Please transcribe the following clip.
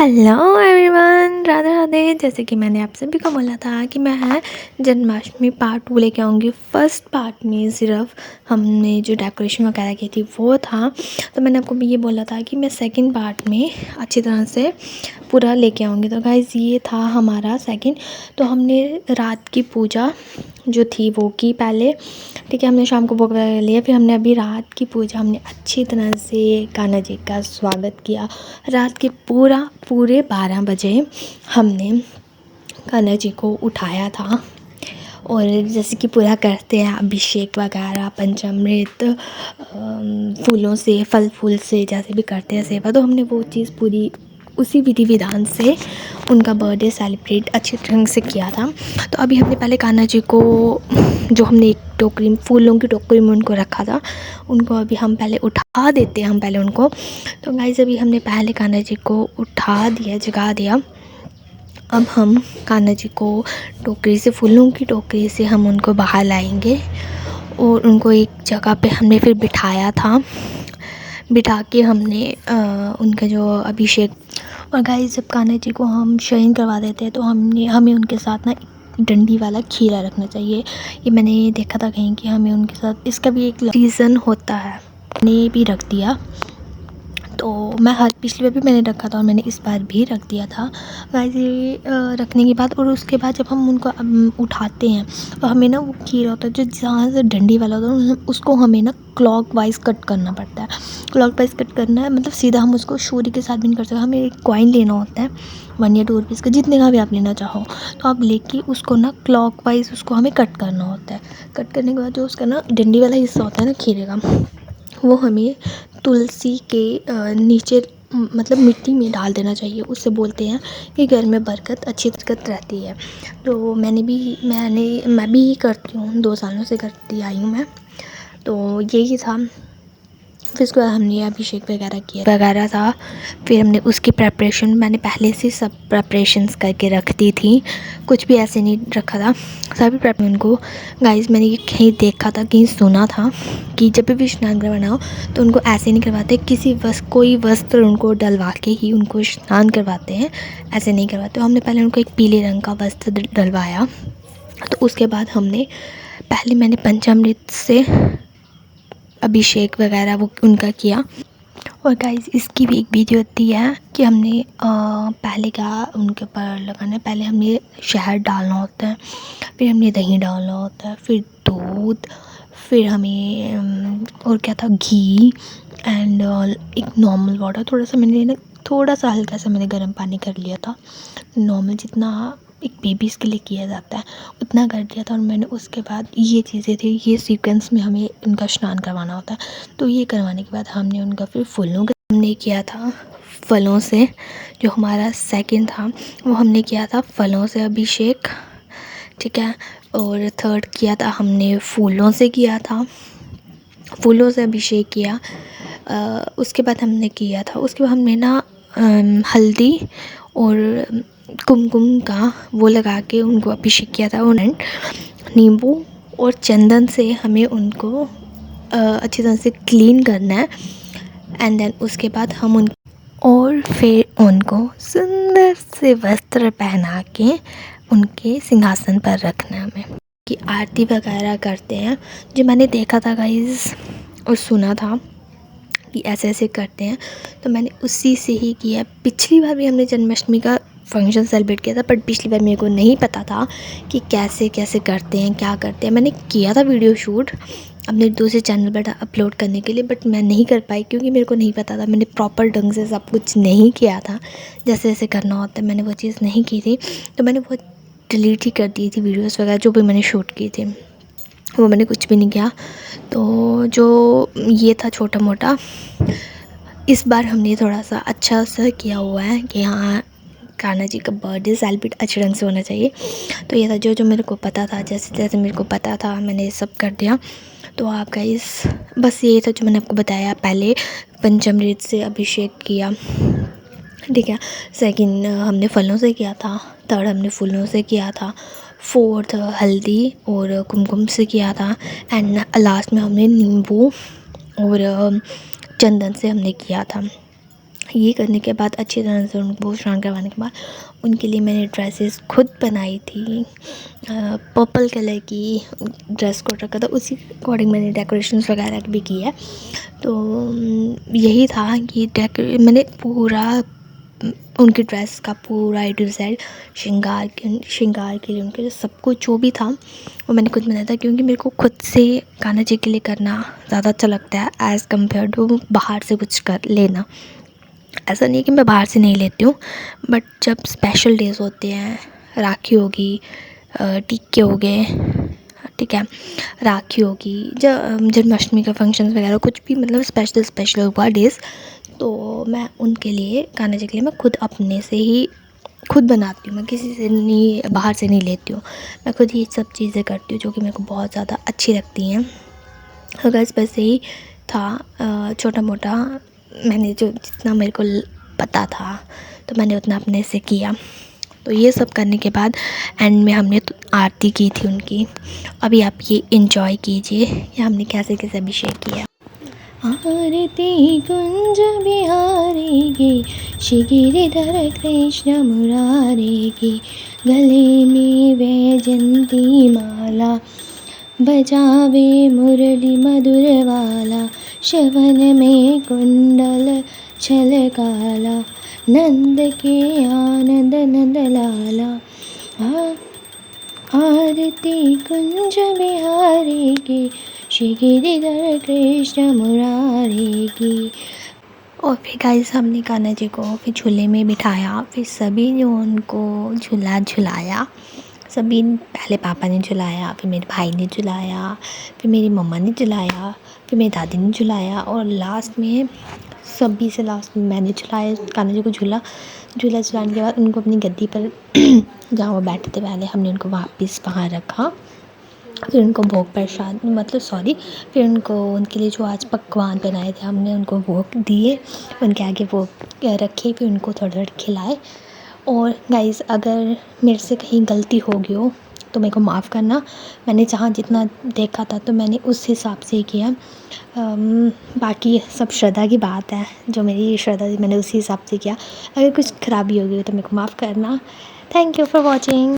Hello everyone, Radhe Radhe. जैसे कि मैंने आप सभी को बोला था कि मैं जन्माष्टमी पार्ट 2 लेके आऊँगी। फर्स्ट पार्ट में सिर्फ हमने जो डेकोरेशन वगैरह की थी वो था, तो मैंने आपको ये बोला था कि मैं सेकंड पार्ट में अच्छी तरह से पूरा लेके आऊँगी। तो गाइस ये था हमारा सेकंड। तो हमने रात की पूजा जो थी वो की पहले, ठीक है। हमने शाम को भोग वगैरह लिया, फिर हमने अभी रात की पूजा हमने अच्छी तरह से कान्हा जी का स्वागत किया। रात के पूरे 12 बजे हमने कान्हा जी को उठाया था, और जैसे कि पूरा करते हैं अभिषेक वगैरह पंचामृत फूलों से, फल फूल से जैसे भी करते हैं सेवा, तो हमने वो चीज़ पूरी उसी विधि विधान से उनका बर्थडे सेलिब्रेट अच्छे ढंग से किया था। तो अभी हमने पहले कान्हा जी को, जो हमने एक टोकरी फूलों की टोकरी में उनको रखा था, उनको अभी हम पहले उठा देते हैं हम पहले उनको। तो गाइस अभी हमने पहले कान्हा जी को उठा दिया, जगा दिया। अब हम कान्हा जी को टोकरी से, फूलों की टोकरी से हम उनको बाहर लाएंगे, और उनको एक जगह पे हमने फिर बिठाया था। बिठा के हमने उनका जो अभिषेक, और गाइस जब कान्हा जी को हम शयन करवा देते हैं तो हमें उनके साथ ना डंडी वाला खीरा रखना चाहिए। ये मैंने देखा था कहीं कि हमें उनके साथ, इसका भी एक रीज़न होता है। मैंने भी रख दिया, तो मैं हर पिछली बार भी मैंने रखा था और मैंने इस बार भी रख दिया था गाइस। ये रखने के बाद, और उसके बाद जब हम उनको उठाते हैं तो हमें ना वो खीरा होता है जो जहाँ से डंडी वाला होता है, उसको हमें ना क्लॉक वाइज कट करना पड़ता है। क्लॉक वाइज कट करना है मतलब सीधा हम उसको छुरी के साथ भी नहीं कर सकते। हमें एक कॉइन लेना होता है 1 या 2 रुपीज़ का, जितने का भी आप लेना चाहो, तो आप लेके उसको ना क्लॉक वाइज उसको हमें कट करना होता है। कट करने के बाद जो उसका ना डंडी वाला हिस्सा होता है ना खीरे का, वो हमें तुलसी के नीचे मतलब मिट्टी में डाल देना चाहिए। उससे बोलते हैं कि घर में बरकत, अच्छी बरकत रहती है। तो मैं भी करती हूँ, 2 सालों से करती आई हूँ मैं। तो यही था। फिर उसके बाद हमने अभिषेक वगैरह था। फिर हमने उसकी प्रेपरेशन, मैंने पहले से सब प्रेपरेशंस करके रख दी थी, कुछ भी ऐसे नहीं रखा था, सभी प्रेप उनको। गाइस मैंने ये कहीं देखा था, कहीं सुना था कि जब भी स्नान करवाना हो तो उनको ऐसे नहीं करवाते, कोई वस्त्र उनको डलवा के ही उनको स्नान करवाते हैं, ऐसे नहीं करवाते। तो हमने पहले उनको एक पीले रंग का वस्त्र डलवाया। तो उसके बाद मैंने पंचामृत से अभिषेक वगैरह वो उनका किया। और गाइस इसकी भी एक वीडियो दी है कि हमने पहले क्या उनके ऊपर लगाना है। पहले हमें शहद डालना होता है, फिर हमने दही डालना होता है, फिर दूध, फिर हमें और क्या था, घी एंड एक नॉर्मल वाटर। थोड़ा सा हल्का सा मैंने गर्म पानी कर लिया था, नॉर्मल जितना एक बेबीज़ के लिए किया जाता है उतना कर दिया था। और मैंने उसके बाद ये चीज़ें थी, ये सीक्वेंस में हमें इनका स्नान करवाना होता है। तो ये करवाने के बाद हमने उनका फिर हमने किया था फलों से। जो हमारा सेकंड था वो हमने किया था फलों से अभिषेक, ठीक है। और थर्ड किया था हमने फूलों से किया था, फूलों से अभिषेक किया। उसके बाद हमने ना हल्दी और कुमकुम का वो लगा के उनको अभिषेक किया था। और नींबू और चंदन से हमें उनको अच्छी तरह से क्लीन करना है। एंड देन उसके बाद और फिर उनको सुंदर से वस्त्र पहना के उनके सिंहासन पर रखना है हमें, कि आरती वगैरह करते हैं। जो मैंने देखा था गाइस और सुना था कि ऐसे ऐसे करते हैं, तो मैंने उसी से ही किया। पिछली बार भी हमने जन्माष्टमी का फंक्शन सेलिब्रेट किया था, बट पिछली बार मेरे को नहीं पता था कि कैसे कैसे करते हैं, क्या करते हैं। मैंने किया था वीडियो शूट अपने दूसरे चैनल पर अपलोड करने के लिए, बट मैं नहीं कर पाई क्योंकि मेरे को नहीं पता था। मैंने प्रॉपर ढंग से सब कुछ नहीं किया था, जैसे जैसे करना होता है मैंने वो चीज़ नहीं की थी। तो मैंने वो डिलीट ही कर दी थी वीडियोज़ वगैरह जो भी मैंने शूट की थी, वो मैंने कुछ भी नहीं किया। तो जो ये था छोटा मोटा, इस बार हमने थोड़ा सा अच्छा सा किया हुआ है कि हाँ कान्हा जी का बर्थडे सेलिब्रेट अच्छे ढंग से होना चाहिए। तो ये था जो मेरे को पता था, जैसे जैसे मेरे को पता था मैंने ये सब कर दिया। तो आप गाइस बस ये था जो मैंने आपको बताया। पहले पंचामृत से अभिषेक किया, ठीक है। सेकंड हमने फलों से किया था, थर्ड हमने फूलों से किया था, फोर्थ हल्दी और कुमकुम से किया था, एंड लास्ट में हमने नींबू और चंदन से हमने किया था। ये करने के बाद अच्छी तरह से उनको स्नान करवाने के बाद उनके लिए मैंने ड्रेसेस खुद बनाई थी। पर्पल कलर की ड्रेस कोड रखा था, उसी अकॉर्डिंग मैंने डेकोरेशंस वगैरह भी की है। तो यही था कि मैंने पूरा उनकी ड्रेस का पूरा A to Z श्रृंगार के लिए उनके सब कुछ जो भी था वो मैंने खुद बनाया था, क्योंकि मेरे को खुद से कान्हा जी के लिए करना ज़्यादा अच्छा लगता है एज़ कम्पेयर टू बाहर से कुछ कर लेना। ऐसा नहीं कि मैं बाहर से नहीं लेती हूँ, बट जब स्पेशल डेज़ होते हैं, राखी होगी, टीके हो गए, ठीक है, राखी होगी, जन्माष्टमी का फंक्शंस वगैरह कुछ भी मतलब स्पेशल हुआ डेज़, तो मैं उनके लिए कान्हा जी के लिए मैं खुद अपने से ही खुद बनाती हूँ। मैं किसी से नहीं, बाहर से नहीं लेती हूँ, मैं खुद ही सब चीज़ें करती हूँ जो कि मेरे को बहुत ज़्यादा अच्छी लगती हैं। तो बस ही था छोटा मोटा, मैंने जो जितना मेरे को पता था तो मैंने उतना अपने से किया। तो ये सब करने के बाद एंड में हमने आरती की थी उनकी। अभी आप ये एंजॉय कीजिए, ये हमने कैसे कैसे अभिषेक किया। आरती कुंज बिहारी की, श्री गिरिधर कृष्ण मुरारी की, गले में वैजंती माला, बजावे मुरली मधुर वाला, श्रवण में कुंडल छलकाला, नंद के आनंद नंद लाला। आरती कुंज बिहारी की, श्री गिरिधर कृष्ण मुरारी की। और फिर गाइस हमने कान्हा जी को फिर झूले में बिठाया, फिर सभी ने उनको झुलाया। सभी, पहले पापा ने झुलाया, फिर मेरे भाई ने झुलाया, फिर मेरी मम्मा ने झुलाया, फिर मेरी दादी ने झुलाया, और लास्ट में सभी से लास्ट में मैंने झुलाया कान्हा जी को। झुलाने के बाद उनको अपनी गद्दी पर जहाँ वो बैठे थे पहले, हमने उनको वापस वहाँ रखा। फिर उनको भोग प्रसाद फिर उनको उनके लिए जो आज पकवान बनाए थे हमने उनको भोग दिए, उनके आगे भोग रखे, फिर उनको थोड़ा खिलाए। और गाइज़ अगर मेरे से कहीं गलती हो गई हो तो मेरे को माफ़ करना, मैंने जहाँ जितना देखा था तो मैंने उस हिसाब से ही किया। बाकी सब श्रद्धा की बात है, जो मेरी श्रद्धा थी मैंने उसी हिसाब से किया। अगर कुछ ख़राबी हो गई तो मेरे को माफ़ करना। Thank you for watching.